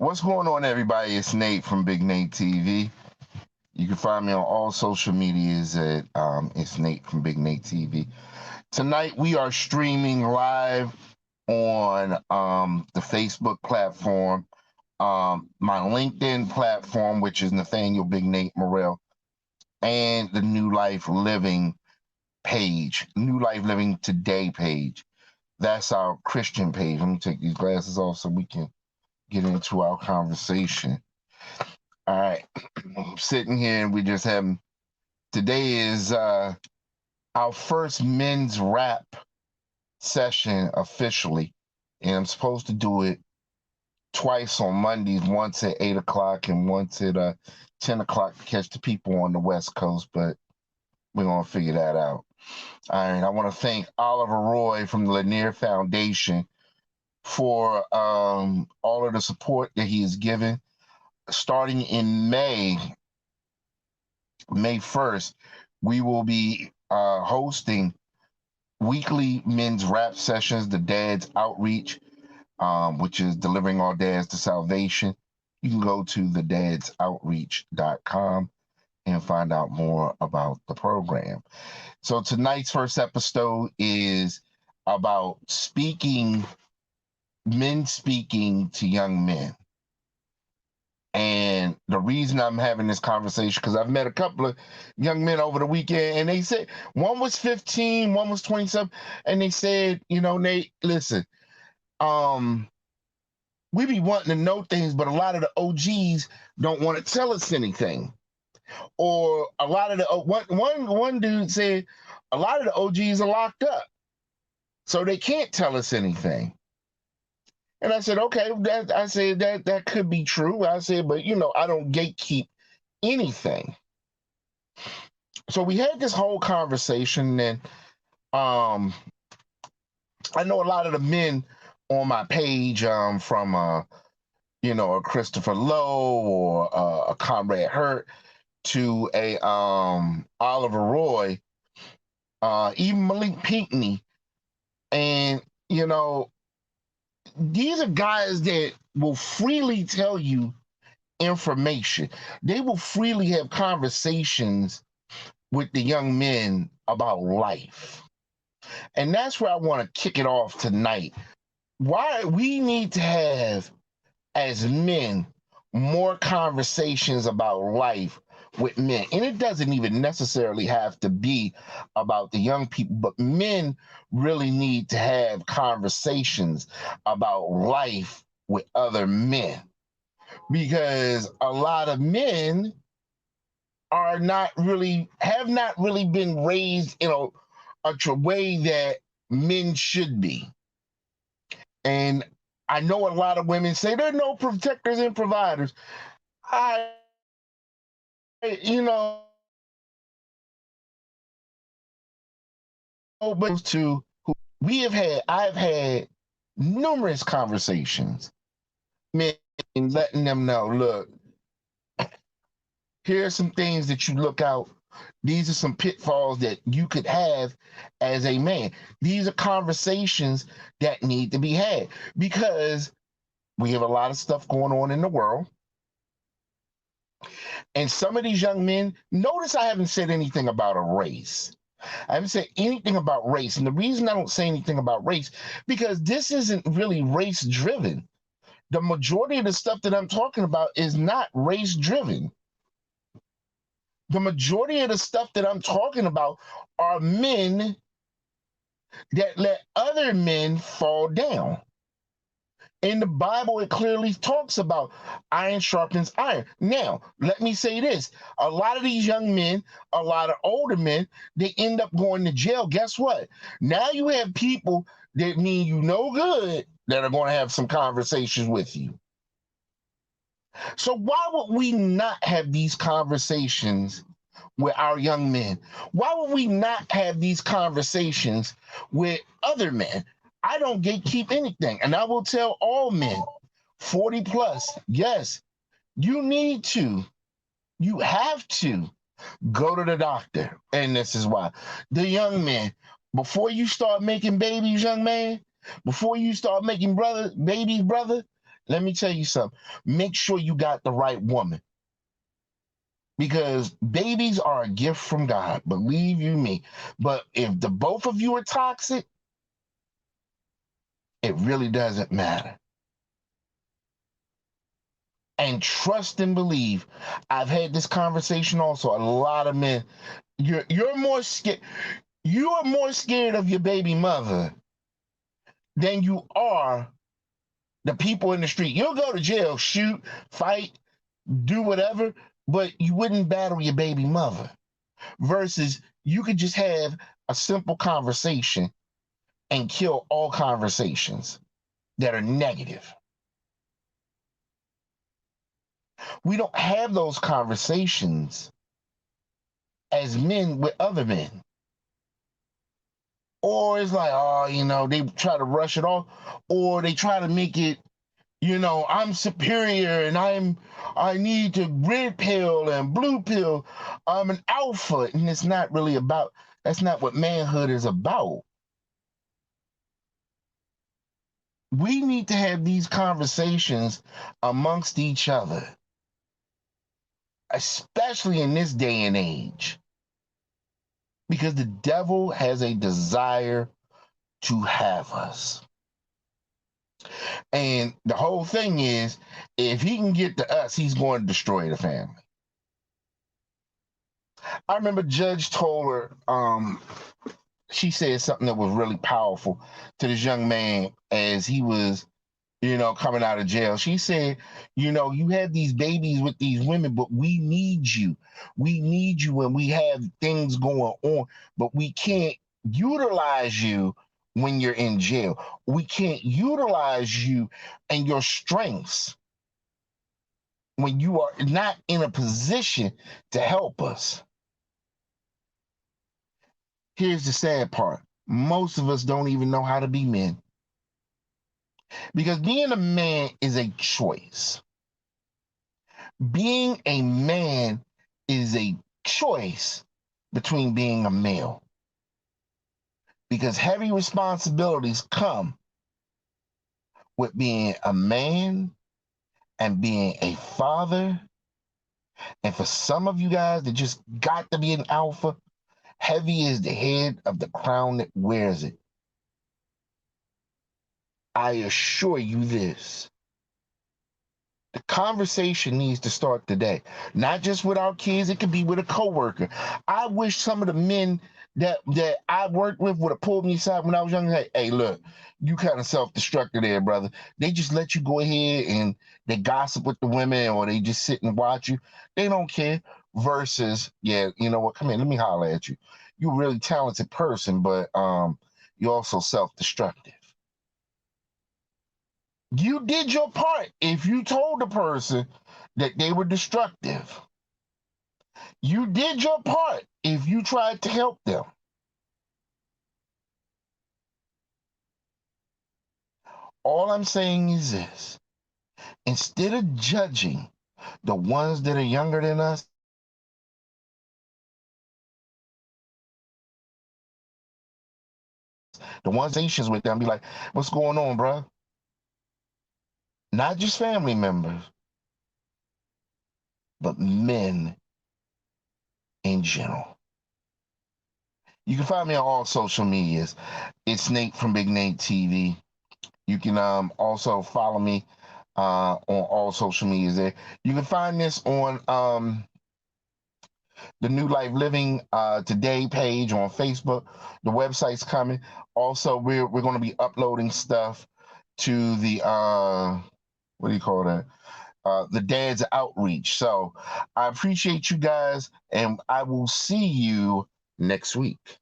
What's going on, everybody? It's Nate from Big Nate TV. You can find me on all social medias at it's Nate from Big Nate TV. Tonight we are streaming live on the Facebook platform, my LinkedIn platform, which is Nathaniel Big Nate Morrell, and the New Life Living page, New Life Living Today page. That's our Christian page. Let me take these glasses off so we can get into our conversation. All right, I'm sitting here and we just having, today is our first men's rap session officially, and I'm supposed to do it twice on Mondays, once at 8 o'clock and once at 10 o'clock to catch the people on the West Coast, but we're going to figure that out. All right, I want to thank Oliver Roy from the Lanier Foundation for all of the support that he has given. Starting in May 1st, we will be hosting weekly men's rap sessions, the Dad's Outreach, which is delivering all dads to salvation. You can go to thedadsoutreach.com and find out more about the program. So tonight's first episode is about men speaking to young men. And the reason I'm having this conversation, because I've met a couple of young men over the weekend, and they said, one was 15, one was 27, and they said, Nate, listen, we be wanting to know things, but a lot of the OGs don't want to tell us anything. Or a lot of the, one dude said, a lot of the OGs are locked up, so they can't tell us anything. And I said, okay, that could be true. I said, but I don't gatekeep anything. So we had this whole conversation, and I know a lot of the men on my page, from a Christopher Lowe or a Comrade Hurt to a Oliver Roy, even Malik Pinckney, and these are guys that will freely tell you information. They will freely have conversations with the young men about life. And that's where I want to kick it off tonight. Why we need to have, as men, more conversations about life with men. And it doesn't even necessarily have to be about the young people, but men really need to have conversations about life with other men, because a lot of men have not really been raised in a way that men should be. And I know a lot of women say there are no protectors and providers. But to who I've had numerous conversations, men, letting them know, look, here are some things that you look out. These are some pitfalls that you could have as a man. These are conversations that need to be had, because we have a lot of stuff going on in the world. And some of these young men, notice I haven't said anything about a race. I haven't said anything about race. And the reason I don't say anything about race, because this isn't really race driven. The majority of the stuff that I'm talking about is not race driven. The majority of the stuff that I'm talking about are men that let other men fall down. In the Bible, it clearly talks about iron sharpens iron. Now, let me say this. A lot of these young men, a lot of older men, they end up going to jail. Guess what? Now you have people that mean you no good that are going to have some conversations with you. So why would we not have these conversations with our young men? Why would we not have these conversations with other men? I don't gatekeep anything. And I will tell all men, 40 plus, yes, you have to go to the doctor. And this is why. The young men, before you start making babies, young man, before you start making babies, brother, let me tell you something. Make sure you got the right woman, because babies are a gift from God, believe you me. But if the both of you are toxic, it really doesn't matter. And trust and believe. I've had this conversation also. A lot of men, you're more scared. You are more scared of your baby mother than you are the people in the street. You'll go to jail, shoot, fight, do whatever, but you wouldn't battle your baby mother. Versus you could just have a simple conversation and kill all conversations that are negative. We don't have those conversations as men with other men. Or it's like, oh, they try to rush it off, or they try to make it, I'm superior and I need to red pill and blue pill. I'm an alpha. And it's not really about, that's not what manhood is about. We need to have these conversations amongst each other, especially in this day and age, because the devil has a desire to have us. And the whole thing is, if he can get to us, he's going to destroy the family. I remember Judge Toller, she said something that was really powerful to this young man as he was, coming out of jail. She said, you have these babies with these women, but we need you. We need you when we have things going on, but we can't utilize you when you're in jail. We can't utilize you and your strengths when you are not in a position to help us. Here's the sad part. Most of us don't even know how to be men. Because being a man is a choice. Being a man is a choice between being a male. Because heavy responsibilities come with being a man and being a father. And for some of you guys that just got to be an alpha, heavy is the head of the crown that wears it. I assure you this. The conversation needs to start today, not just with our kids. It could be with a coworker. I wish some of the men that I worked with would have pulled me aside when I was younger. Hey, look, you kind of self-destructed there, brother. They just let you go ahead and they gossip with the women, or they just sit and watch you. They don't care. Versus, yeah, you know what? Come here, let me holler at you. You're a really talented person, but you're also self-destructive. You did your part if you told the person that they were destructive. You did your part if you tried to help them. All I'm saying is this. Instead of judging the ones that are younger than us, the ones nations with them, be like, what's going on, bro? Not just family members, but men in general. You can find me on all social medias. It's Nate from Big Nate TV. You can also follow me on all social medias there. You can find this on the New Life Living Today page on Facebook. The website's coming. Also, we're going to be uploading stuff to the what do you call that? The Dad's Outreach. So I appreciate you guys, and I will see you next week.